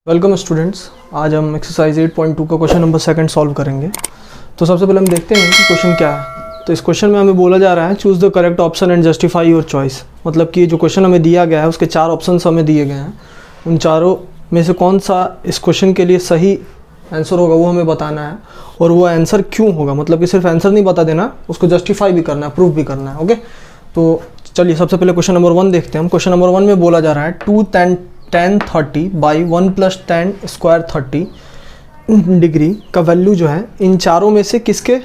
Welcome students. आज हम exercise 8.2 का क्वेश्चन नंबर सेकंड सॉल्व करेंगे। तो सबसे पहले हम देखते हैं कि क्वेश्चन क्या है। तो इस क्वेश्चन में हमें बोला जा रहा है choose the correct option and justify your choice. मतलब कि जो क्वेश्चन हमें दिया गया है उसके चार ऑप्शंस हमें दिए गए हैं, उन चारों में से कौन सा इस क्वेश्चन के लिए सही आंसर होगा वो हमें बताना है, और वो आंसर क्यों होगा। मतलब कि सिर्फ आंसर नहीं बता देना, उसको जस्टिफाई भी करना है, प्रूफ भी करना है। ओके, तो चलिए सबसे पहले क्वेश्चन नंबर 1 देखते हैं हम। क्वेश्चन नंबर 1 में बोला जा रहा है 2 tan 30 by 1 plus tan square 30 degree का वैल्यू जो है इन चारों में से किसके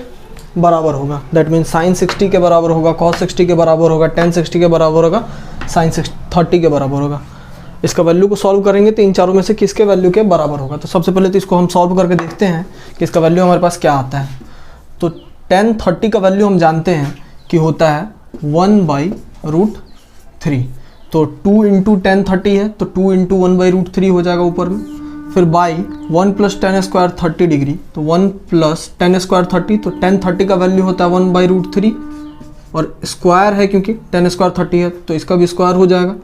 बराबर होगा। दैट मीन्स साइन 60 के बराबर होगा, कॉस 60 के बराबर होगा, tan 60 के बराबर होगा, साइन 30 के बराबर होगा। इसका वैल्यू को सॉल्व करेंगे तो इन चारों में से किसके वैल्यू के बराबर होगा। तो सबसे पहले तो इसको हम सॉल्व करके देखते हैं कि इसका वैल्यू हमारे पास क्या आता है। तो tan 30 का वैल्यू हम जानते हैं कि होता है 1/√3। तो 2 इंटू tan 30 है तो 2 इंटू 1/√3 हो जाएगा ऊपर में। फिर by 1 plus tan square 30 degree, तो 1 प्लस tan स्क्वायर 30, तो tan 30 का वैल्यू होता है 1/√3 और स्क्वायर है क्योंकि tan स्क्वायर 30 है तो इसका भी स्क्वायर हो जाएगा।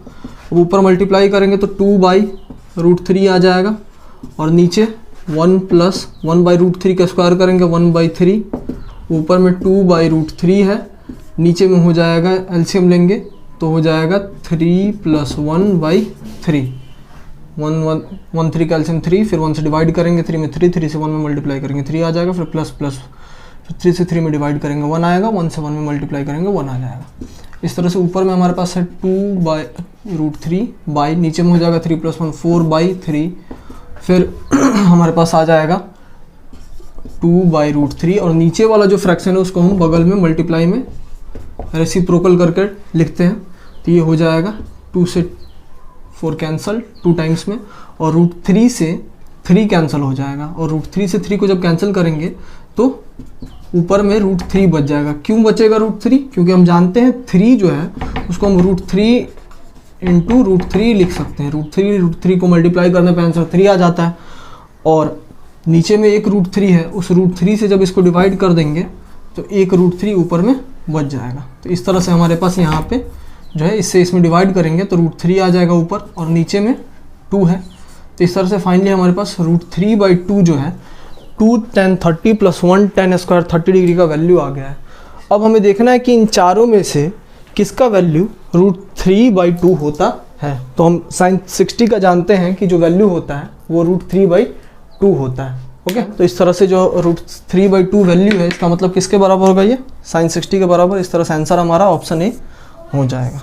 अब ऊपर मल्टीप्लाई करेंगे तो 2/√3 आ जाएगा और नीचे 1 प्लस 1/√3 का स्क्वायर करेंगे 1/3, ऊपर में 2/√3 है, नीचे में हो जाएगा एलसीएम लेंगे तो हो जाएगा 3 प्लस 1/3, 1 3 कैल्शियम 3, फिर 1 से डिवाइड करेंगे 3 में 3, 3 से 1 में मल्टीप्लाई करेंगे 3 आ जाएगा, फिर प्लस प्लस, फिर 3 से 3 में डिवाइड करेंगे 1 आएगा, 1 से 1 में मल्टीप्लाई करेंगे 1 आ जाएगा। इस तरह से ऊपर में हमारे पास है 2/√3 बाई, नीचे में हो जाएगा 3 प्लस 1 4/3, फिर हमारे पास आ जाएगा 2/√3 और नीचे वाला जो फ्रैक्शन है उसको हम बगल में मल्टीप्लाई में रेसिप्रोकल करके लिखते हैं तो ये हो जाएगा 2 से 4 कैंसल 2 टाइम्स में, और √3 से 3 कैंसिल हो जाएगा, और √3 से 3 को जब कैंसिल करेंगे तो ऊपर में √3 बच जाएगा। क्यों बचेगा √3? क्योंकि हम जानते हैं 3 जो है उसको हम √3 इंटू √3 लिख सकते हैं। √3 को मल्टीप्लाई करने पर आंसर 3 आ जाता है, और नीचे में एक √3 है, उस √3 से जब इसको डिवाइड कर देंगे तो एक √3 ऊपर में बच जाएगा। तो इस तरह से हमारे पास यहाँ पे जो है इससे इसमें डिवाइड करेंगे तो √3 आ जाएगा ऊपर और नीचे में 2 है। तो इस तरह से फाइनली हमारे पास √3/2 जो है 2 tan 30 plus 1 tan square 30 degree का वैल्यू आ गया है। अब हमें देखना है कि इन चारों में से किसका वैल्यू √3/2 होता है। तो हम साइन 60 का जानते हैं कि जो वैल्यू होता है वो √3/2 होता है। ओके, तो इस तरह से जो √3/2 वैल्यू है इसका मतलब किसके बराबर होगा, ये साइन 60 के बराबर। इस तरह से आंसर हमारा ऑप्शन ए हो जाएगा।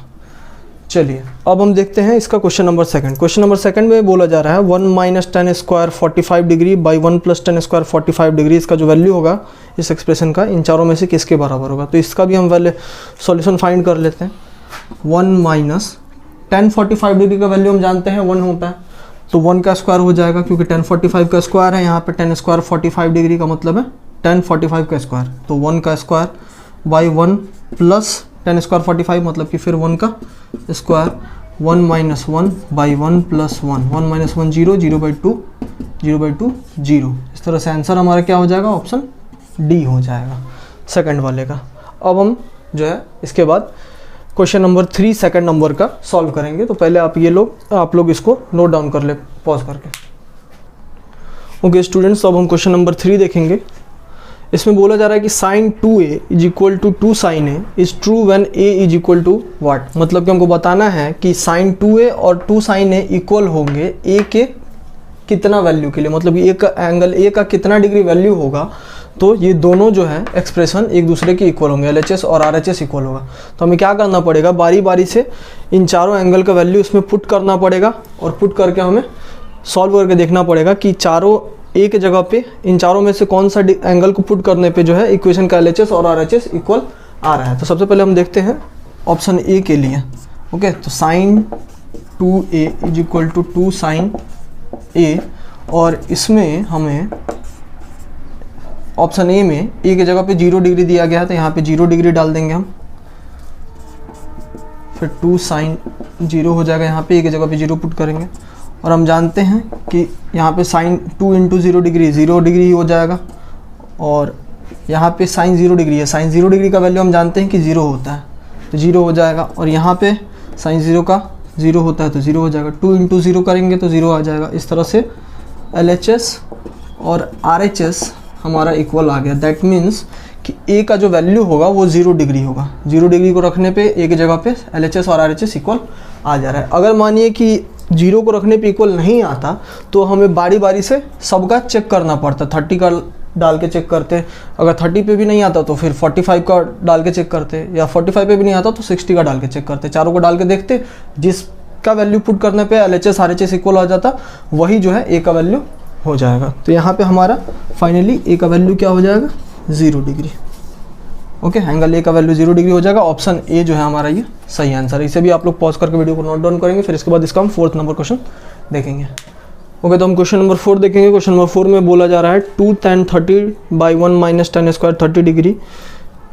चलिए अब हम देखते हैं इसका question number second. Question number second में बोला जा रहा है 1 minus tan square 45 degree by 1 plus tan square 45 degree, इसका जो वैल्यू होगा इस एक्सप्रेशन का इन चारों में से किसके बराबर होगा। तो इसका भी हम पहले सॉल्यूशन फाइंड कर लेते हैं। 1 माइनस tan 45 डिग्री का वैल्यू हम जानते हैं 1 होता है, तो 1 का स्क्वायर हो जाएगा क्योंकि tan 45 का स्क्वायर है, यहाँ पे tan स्क्वायर 45 डिग्री का मतलब है tan 45 का स्क्वायर, तो 1 का square by 1 plus tan square 45 मतलब कि फिर 1 का square, 1 minus 1 by 1 plus 1, 1 minus 1 0, 0/2 0/2 0। इस तरह से आंसर हमारा क्या हो जाएगा, ऑप्शन डी हो जाएगा सेकंड वाले का। अब हम जो है इसके बाद क्वेश्चन नंबर 3 सेकंड नंबर का सॉल्व करेंगे। तो पहले आप लोग इसको नोट डाउन कर ले पॉज करके। ओके स्टूडेंट्स, तो अब हम क्वेश्चन नंबर 3 देखेंगे। इसमें बोला जा रहा है कि sine 2a is equal to 2 sin a is true when a is equal to what. मतलब कि हमको बताना है कि साइन 2a और 2 sin a इक्वल होंगे a के कितना वैल्यू के लिए, मतलब ये का एंगल a का कितना डिग्री वैल्यू होगा। तो ये दोनों जो है एक्सप्रेशन एक दूसरे के इक्वल होंगे, LHS और RHS इक्वल होगा। तो हमें क्या करना पड़ेगा, बारी बारी से इन चारों एंगल का वैल्यू इसमें पुट करना पड़ेगा, और पुट करके हमें सॉल्व करके देखना पड़ेगा कि चारों एक जगह पे इन चारों में से कौन सा एंगल को पुट करने पे जो है इक्वेशन का LHS और RHS इक्वल आ रहा है। तो सबसे पहले हम देखते हैं ऑप्शन ए के लिए। ओके, तो sine 2a is equal to 2 sin a, और इसमें हमें ऑप्शन ए में ए की जगह पे 0 डिग्री दिया गया है तो यहाँ पे 0 डिग्री डाल देंगे हम, फिर 2 sin 0 हो जाएगा, यहाँ पे ए की जगह पे 0 पुट करेंगे, और हम जानते हैं कि यहाँ पे साइन 2 इंटू 0 डिग्री 0 डिग्री हो जाएगा, और यहाँ पे साइन 0 डिग्री है, साइन 0 डिग्री का वैल्यू हम जानते हैं कि 0 होता है तो 0 हो जाएगा, और यहाँ पे साइन 0 का 0 होता है तो 0 हो जाएगा, 2 इंटू 0 करेंगे तो 0 आ जाएगा। इस तरह से LHS और RHS हमारा इक्वल आ गया। दैट मीन्स कि A का जो वैल्यू होगा वो 0 डिग्री होगा। 0 डिग्री को रखने पे A की जगह पे LHS और RHS इक्वल आ जा रहा है। अगर मानिए कि 0 को रखने पे इक्वल नहीं आता तो हमें बारी बारी से सबका चेक करना पड़ता। 30 का डाल के चेक करते, अगर 30 पे भी नहीं आता तो फिर 45 का डाल के चेक करते, या 45 पे भी नहीं आता तो 60 का डाल के चेक करते। चारों को डाल के देखते, जिसका वैल्यू पुट करने पे LHS RHS इक्वल आ जाता वही जो है A का वैल्यू हो जाएगा। तो यहाँ पे हमारा फाइनली A का वैल्यू क्या हो जाएगा, 0 डिग्री। ओके, एंगल A का वैल्यू 0 डिग्री हो जाएगा। ऑप्शन A जो है हमारा ये सही आंसर है। इसे भी आप लोग पॉज करके वीडियो को नोट डाउन करेंगे, फिर इसके बाद इसका हम 4th नंबर क्वेश्चन देखेंगे। ओके, तो हम क्वेश्चन नंबर 4 देखेंगे। क्वेश्चन नंबर 4 में बोला जा रहा है 2 tan 30/1 - tan स्क्वायर 30 डिग्री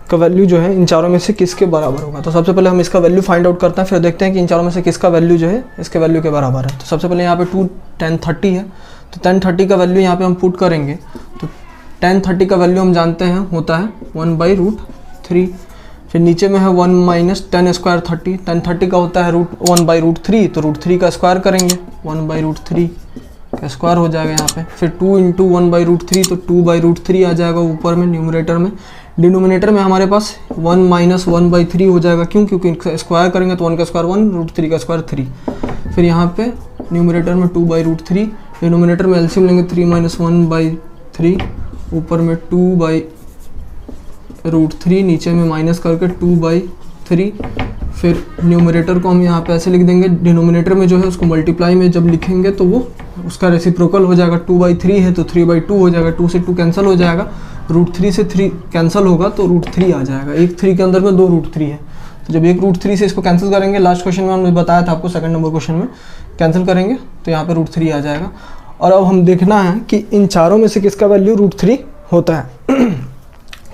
का वैल्यू जो है इन चारों में से किसके बराबर होगा। तो सबसे पहले हम इसका वैल्यू फाइंड आउट करते हैं, फिर देखते हैं कि इन चारों में से किसका वैल्यू जो है इसके वैल्यू के बराबर है। तो सबसे पहले यहाँ पे 2 tan 30 है, तो tan 30 का वैल्यू यहाँ पे हम पुट करेंगे। तो tan 30 का वैल्यू हम जानते हैं होता है 1/√3। फिर नीचे में है 1 - tan स्क्वायर 30। tan 30 का होता है 1/√3, तो √3 का स्क्वायर करेंगे, 1/√3 का स्क्वायर हो जाएगा यहाँ पे। फिर 2 इंटू 1/√3, तो 2/√3 आ जाएगा ऊपर में न्यूमरेटर में। डिनोमिनेटर में हमारे पास 1 - 1/3 हो जाएगा। क्यों? क्योंकि स्क्वायर करेंगे तो 1 का स्क्वायर 1, √3 का स्क्वायर 3। फिर यहाँ पे न्यूमरेटर में 2/√3, डिनोमिनेटर में एलसीएम लेंगे 3 - 1/3, ऊपर में 2/√3, नीचे में माइनस करके 2/3। फिर न्यूमरेटर को हम यहाँ पे ऐसे लिख देंगे, डिनोमिनेटर में जो है उसको मल्टीप्लाई में जब लिखेंगे तो वो उसका रेसिप्रोकल हो जाएगा। 2/3 है तो 3/2 हो जाएगा, 2 से 2 कैंसिल हो जाएगा, √3 से 3 कैंसिल होगा तो √3 आ जाएगा। एक 3 के अंदर में 2 √3 है, तो जब एक √3 से इसको कैंसिल करेंगे, लास्ट क्वेश्चन में हमने बताया था आपको, 2nd नंबर क्वेश्चन में कैंसिल करेंगे तो यहाँ पे √3 आ जाएगा। और अब हम देखना है कि इन चारों में से किसका वैल्यू √3 होता है।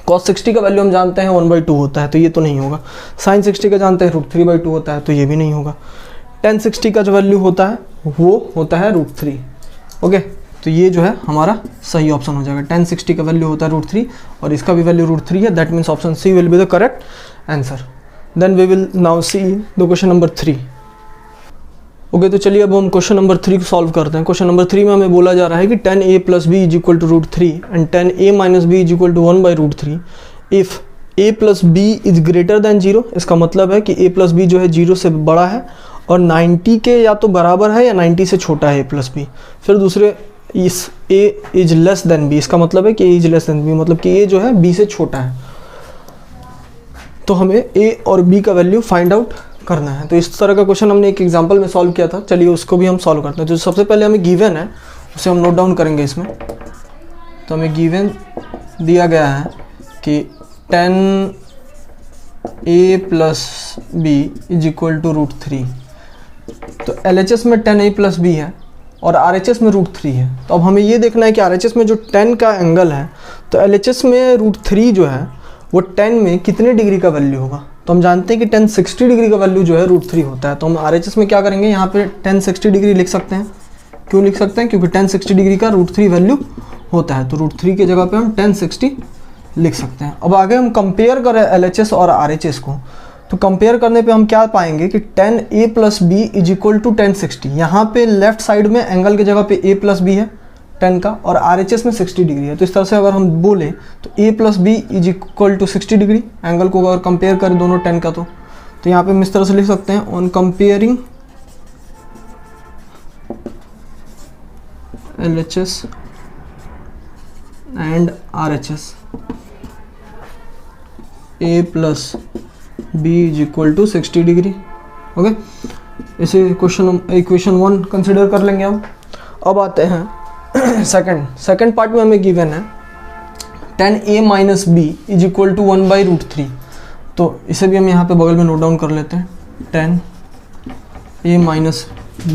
cos 60 का वैल्यू हम जानते हैं 1/2 होता है, तो ये तो नहीं होगा। sin 60 का जानते हैं √3/2 होता है, तो ये भी नहीं होगा। tan 60 का जो वैल्यू होता है वो होता है √3। ओके, तो ये जो है हमारा सही ऑप्शन हो जाएगा। tan 60 का वैल्यू होता है √3 और इसका भी वैल्यू √3 है। That means option C will be the correct answer. Then we will now see the question number 3। Okay, तो चलिए अब हम क्वेश्चन नंबर 3 को सॉल्व करते हैं। क्वेश्चन नंबर 3 में हमें बोला जा रहा है कि tan a + b = √3 and tan a - b = 1/√3 if a + b is greater than 0। इसका मतलब है कि a + b जो है 0 से बड़ा है और 90 के या तो बराबर है या 90 से छोटा है a + b। फिर दूसरे इस a is less than b, इसका मतलब है कि a is less than b, मतलब कि a जो है b से छोटा है। तो हमें a और b का वैल्यू फाइंड आउट करना है। तो इस तरह का क्वेश्चन हमने एक एग्जांपल में सॉल्व किया था, चलिए उसको भी हम सॉल्व करते हैं। जो सबसे पहले हमें गिवन है उसे हम नोट डाउन करेंगे इसमें। तो हमें गिवन दिया गया है कि tan a + b = √3। तो LHS में tan a + b है और RHS में √3 है। तो अब हमें ये देखना है कि RHS में जो tan का एंगल है, तो LHS में √3 जो है वो tan में कितने डिग्री का वैल्यू होगा। तो हम जानते हैं कि tan 60 डिग्री का वैल्यू जो है √3 होता है। तो हम RHS में क्या करेंगे, यहाँ पे tan 60 डिग्री लिख सकते हैं। क्यों लिख सकते हैं? क्योंकि tan 60 डिग्री का √3 वैल्यू होता है, तो √3 की जगह पे हम tan 60 लिख सकते हैं। अब आगे हम कंपेयर करें LHS और RHS को, तो कंपेयर करने पे हम क्या पाएंगे कि tan a + b = tan 60। यहाँ पे लेफ्ट साइड में एंगल की जगह पे a + b है tan का, और RHS में 60 डिग्री है। तो इस तरह से अगर हम बोले तो a + b = 60 डिग्री एंगल को अगर कंपेयर करें दोनों tan का, तो यहाँ पे हम इस तरह से लिख सकते हैं, on comparing LHS and RHS a + b = 60 degree. Okay, इसे इक्वेशन 1 कंसिडर कर लेंगे हम। अब आते हैं सेकंड पार्ट में हमें गिवन है tan a - b = 1/√3। तो इसे भी हम यहाँ पे बगल में नोट डाउन कर लेते हैं, tan a -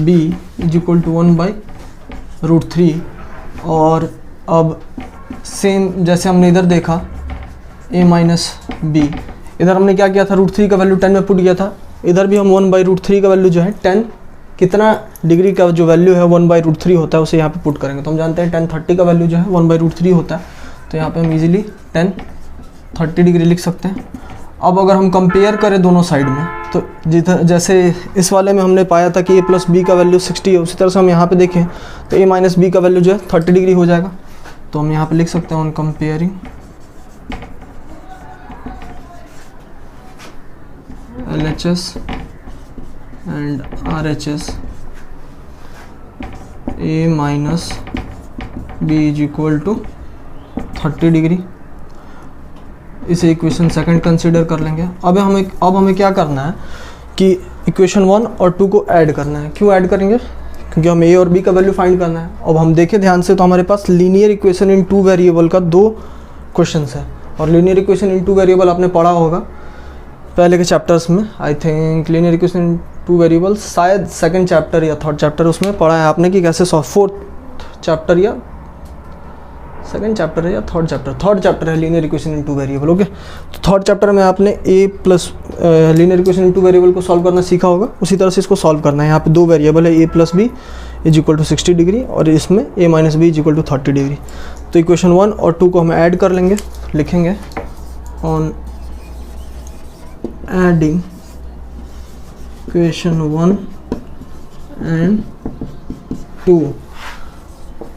b = 1/√3। और अब सेम जैसे हमने इधर देखा a - b, इधर हमने क्या किया था, √3 का वैल्यू tan में पुट किया था। इधर भी हम 1/√3 का वैल्यू जो है tan कितना डिग्री का जो वैल्यू है 1/√3 होता है, उसे यहाँ पे पुट करेंगे। तो हम जानते हैं tan 30 का वैल्यू जो है 1/√3 होता है, तो यहाँ पे हम इजीली tan 30 डिग्री लिख सकते हैं। अब अगर हम कंपेयर करें दोनों साइड में, तो जैसे इस वाले में हमने पाया था कि a प्लस बी का वैल्यू 60 है, उसी तरह से हम यहाँ पे देखें तो a माइनस बी का वैल्यू जो है 30 डिग्री हो जाएगा। तो हम यहाँ पे लिख सकते हैं on comparing LHS and RHS a minus b is equal to 30 degree. इसे इक्वेशन सेकंड कंसीडर कर लेंगे। अब हमें क्या करना है कि इक्वेशन 1 और 2 को ऐड करना है। क्यों ऐड करेंगे? क्योंकि हमें a और b का वैल्यू फाइंड करना है। अब हम देखें ध्यान से तो हमारे पास लीनियर इक्वेशन इन 2 वेरिएबल का 2 क्वेश्चंस है, और लीनियर इक्वेशन इन 2 वेरिएबल आपने पढ़ा होगा पहले के चैप्टर्स में। I think linear equation in 2 variable शायद सेकंड चैप्टर या थर्ड चैप्टर उसमें पढ़ा है आपने कि कैसे फोर्थ चैप्टर या सेकंड चैप्टर है या थर्ड चैप्टर है linear equation in 2 variable. Okay, तो थर्ड चैप्टर में आपने a plus linear equation in 2 variable को सॉल्व करना सीखा होगा। उसी तरह से इसको सॉल्व करना है। यहाँ पे 2 वेरिएबल है, a plus b is equal to 60 degree और इसमें a minus b is equal to 30 degree. तो इक्वेशन 1 और 2 को हम ऐड कर लेंगे, लिखेंगे on adding equation 1 and 2,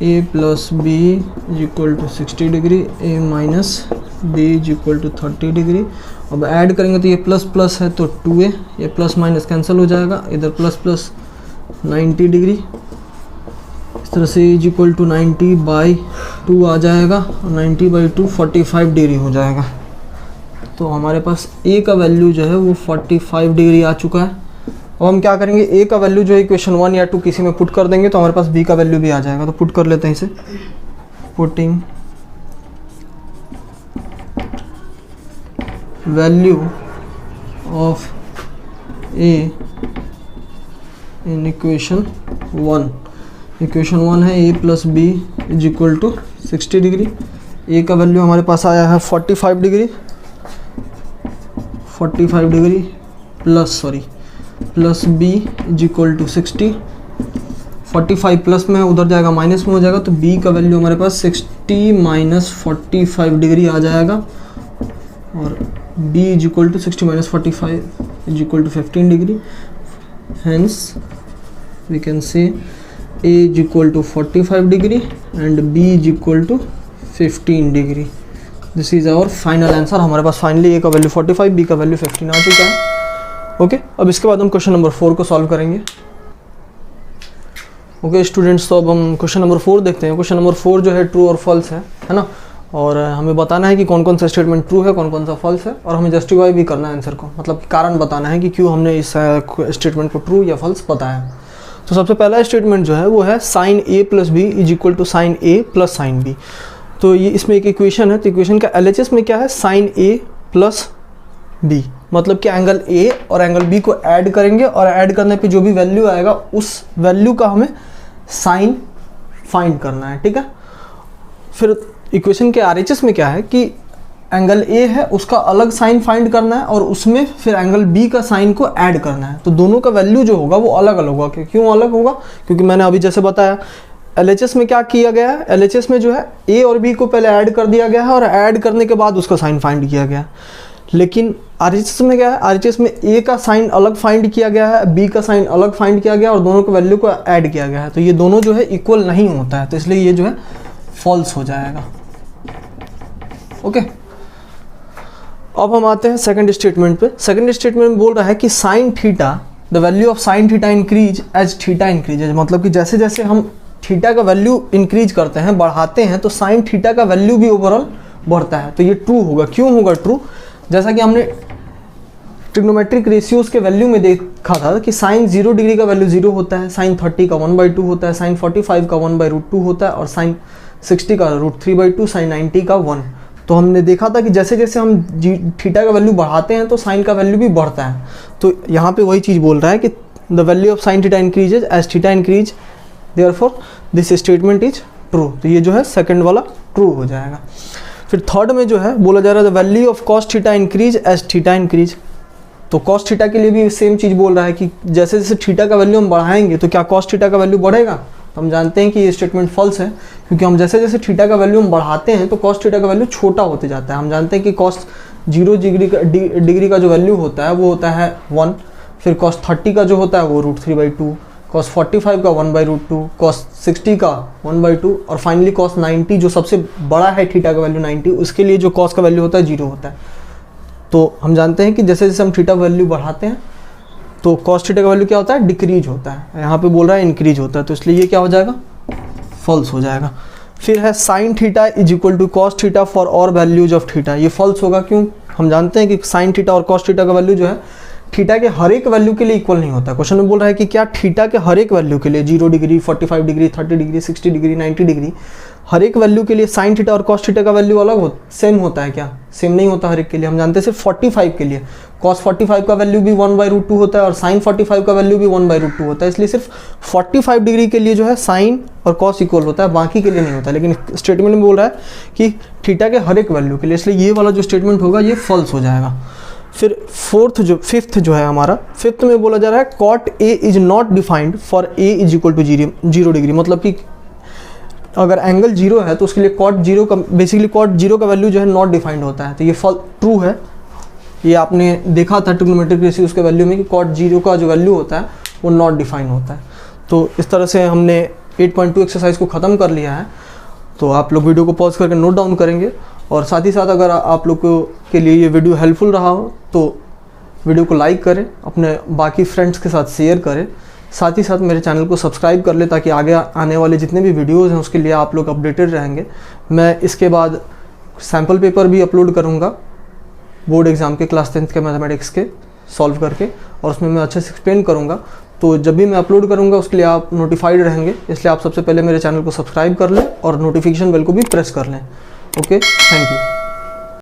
a plus b is equal to 60 degree, a minus b is equal to 30 degree. अब ऐड करेंगे तो ये प्लस प्लस है तो 2a, ये प्लस माइनस कैंसिल हो जाएगा, इधर प्लस प्लस 90 डिग्री। इस तरह से इज इक्वल टू 90/2 आ जाएगा और 90/2 45 डिग्री हो जाएगा। तो हमारे पास a का वैल्यू जो है वो 45 डिग्री आ चुका है। अब हम क्या करेंगे, a का वैल्यू जो है इक्वेशन 1 या 2 किसी में पुट कर देंगे तो हमारे पास b का वैल्यू भी आ जाएगा। तो पुट कर लेते हैं इसे, putting value of a in equation 1। Equation 1 है a plus b is equal to 60 degree. a का वैल्यू हमारे पास आया है 45 degree plus b is equal to 60। 45 plus में उधर जाएगा माइनस में हो जाएगा, तो b का वैल्यू हमारे पास 60 माइनस 45 डिग्री आ जाएगा और b is equal to 60 minus 45 is equal to 15 degree. Hence we can say a is equal to 45 degree and b is equal to 15 degree. This is our final answer. हमारे पास finally a का value 45, b का value 15 आ चुका है। Okay, अब इसके बाद हम क्वेश्चन नंबर 4 को सॉल्व करेंगे। ओके स्टूडेंट्स, तो अब हम क्वेश्चन नंबर 4 देखते हैं। क्वेश्चन नंबर 4 जो है ट्रू और फॉल्स है ना, और हमें बताना है कि कौन कौन सा स्टेटमेंट ट्रू है, कौन कौन सा फॉल्स है, और हमें जस्टिफाई भी करना है आंसर को, मतलब कारण बताना है कि क्यों हमने इस स्टेटमेंट को ट्रू या फॉल्स बताया। तो सबसे पहला स्टेटमेंट जो है वो है sine a plus b is equal to sine a plus sine b. तो ये इसमें एक इक्वेशन है, तो इक्वेशन का LHS में क्या है, साइन a प्लस बी, मतलब कि एंगल A और एंगल B को ऐड करेंगे और ऐड करने पे जो भी वैल्यू आएगा उस वैल्यू का हमें साइन फाइंड करना है। ठीक है, फिर इक्वेशन के RHS में क्या है कि एंगल A है उसका अलग साइन फाइंड करना है और उसमें फिर एंगल B का साइन को ऐड करना है। तो दोनों का वैल्यू जो होगा वो अलग अलग होगा। क्यों अलग होगा? क्योंकि मैंने अभी जैसे बताया LHS में क्या किया गया है, LHS में जो है A और B को पहले ऐड कर दिया गया है और ऐड करने के बाद उसका साइन फाइंड किया गया है। लेकिन RHS में क्या है, RHS में A का साइन अलग फाइंड किया गया है, B का साइन अलग फाइंड किया गया और दोनों के वैल्यू को ऐड किया गया है। तो ये दोनों जो है इक्वल नहीं होता है, तो इसलिए ये जो है फॉल्स हो जाएगा। ओके, अब हम आते हैं सेकंड स्टेटमेंट पे। सेकंड स्टेटमेंट में बोल रहा है कि sine theta, the value of sine theta increase as theta increases, मतलब कि जैसे जैसे हम थीटा का वैल्यू इंक्रीज करते हैं, बढ़ाते हैं, तो साइन थीटा का वैल्यू भी ओवरऑल बढ़ता है। तो ये ट्रू होगा। क्यों होगा ट्रू? जैसा कि हमने ट्रिग्नोमेट्रिक रेशियोज के वैल्यू में देखा था कि साइन 0 डिग्री का वैल्यू 0 होता है, साइन 30 का 1/2 होता है, साइन 45 का 1/√2 होता है और साइन 60 का √3/2, साइन 90 का 1। तो हमने देखा था कि जैसे जैसे हम थीटा का वैल्यू बढ़ाते हैं तो साइन का वैल्यू भी बढ़ता है। तो यहाँ पे वही चीज़ बोल रहा है कि the value of sine theta increases as theta increase, therefore this statement is true. तो ये जो है सेकंड वाला ट्रू हो जाएगा। फिर थर्ड में जो है बोला जा रहा है the value of cos theta increase as theta increase. तो कॉस थीटा के लिए भी सेम चीज़ बोल रहा है कि जैसे जैसे थीटा का वैल्यू हम बढ़ाएंगे तो क्या कॉस थीटा का वैल्यू बढ़ेगा? तो हम जानते हैं कि ये स्टेटमेंट फॉल्स है, क्योंकि हम जैसे जैसे थीटा का वैल्यू हम बढ़ाते हैं तो कॉस थीटा का वैल्यू छोटा होते जाता है। हम जानते हैं कि कॉस 0 डिग्री का जो वैल्यू होता है वो होता है 1, फिर cos 30 का जो होता है वो √3/2, cos 45 का 1/√2, cos 60 का 1/2 और फाइनली cos 90 जो सबसे बड़ा है थीटा का वैल्यू 90, उसके लिए जो cos का वैल्यू होता है 0 होता है। तो हम जानते हैं कि जैसे जैसे हम थीटा वैल्यू बढ़ाते हैं तो cos थीटा का वैल्यू क्या होता है, डिक्रीज होता है। यहाँ पे बोल रहा है इंक्रीज होता है, तो इसलिए ये क्या हो जाएगा, फॉल्स हो जाएगा। फिर है sine theta is equal to cos theta for all values of theta, ये फॉल्स होगा। क्यों, हम जानते हैं कि साइन थीटा और कॉस थीटा का वैल्यू जो है थीटा के हर एक वैल्यू के लिए इक्वल नहीं होता है। क्वेश्चन में बोल रहा है कि क्या थीटा के हर एक वैल्यू के लिए 0 degree, 45 degree, 30 degree, 60 degree, 90 degree, हर एक वैल्यू के लिए साइन थीटा और कॉस थीटा का वैल्यू अलग सेम होता है क्या? सेम नहीं होता हर एक के लिए। हम जानते हैं सिर्फ 45 के लिए cos 45 का वैल्यू भी 1/√2 होता है और sin 45 का वैल्यू भी 1/√2 होता है। इसलिए सिर्फ 45 डिग्री के लिए जो है साइन और cos इक्वल होता है, बाकी के लिए नहीं होता। लेकिन स्टेटमेंट में बोल रहा है कि थीटा के हर एक वैल्यू के लिए, इसलिए ये वाला जो स्टेटमेंट होगा ये फॉल्स हो जाएगा। फिर फिफ्थ जो है हमारा, फिफ्थ में बोला जा रहा है cot A is not defined for A is equal to 0 degree. मतलब कि अगर एंगल 0 है तो उसके लिए cot 0 का, बेसिकली cot 0 का वैल्यू जो है नॉट डिफाइंड होता है। तो ये ट्रू है, ये आपने देखा था ट्रिग्नोमेट्रिक रेशियो उसके वैल्यू में कि cot 0 का जो वैल्यू होता है वो नॉट डिफाइंड होता है। तो इस तरह से हमने 8.2 एक्सरसाइज को ख़त्म कर लिया है। तो आप लोग वीडियो को पॉज करके नोट डाउन करेंगे, और साथ ही साथ अगर आप लोग के लिए ये वीडियो हेल्पफुल रहा हो तो वीडियो को लाइक करें, अपने बाकी फ्रेंड्स के साथ शेयर करें, साथ ही साथ मेरे चैनल को सब्सक्राइब कर ले ताकि आगे आने वाले जितने भी वीडियोज़ हैं उसके लिए आप लोग अपडेटेड रहेंगे। मैं इसके बाद सैम्पल पेपर भी अपलोड करूँगा बोर्ड एग्ज़ाम के क्लास 10th के मैथमेटिक्स के सॉल्व करके, और उसमें मैं अच्छे से एक्सप्लेन करूँगा। तो जब भी मैं अपलोड करूँगा उसके लिए आप नोटिफाइड रहेंगे, इसलिए आप सबसे पहले मेरे चैनल को सब्सक्राइब कर लें और नोटिफिकेशन बेल को भी प्रेस कर लें। Okay, thank you.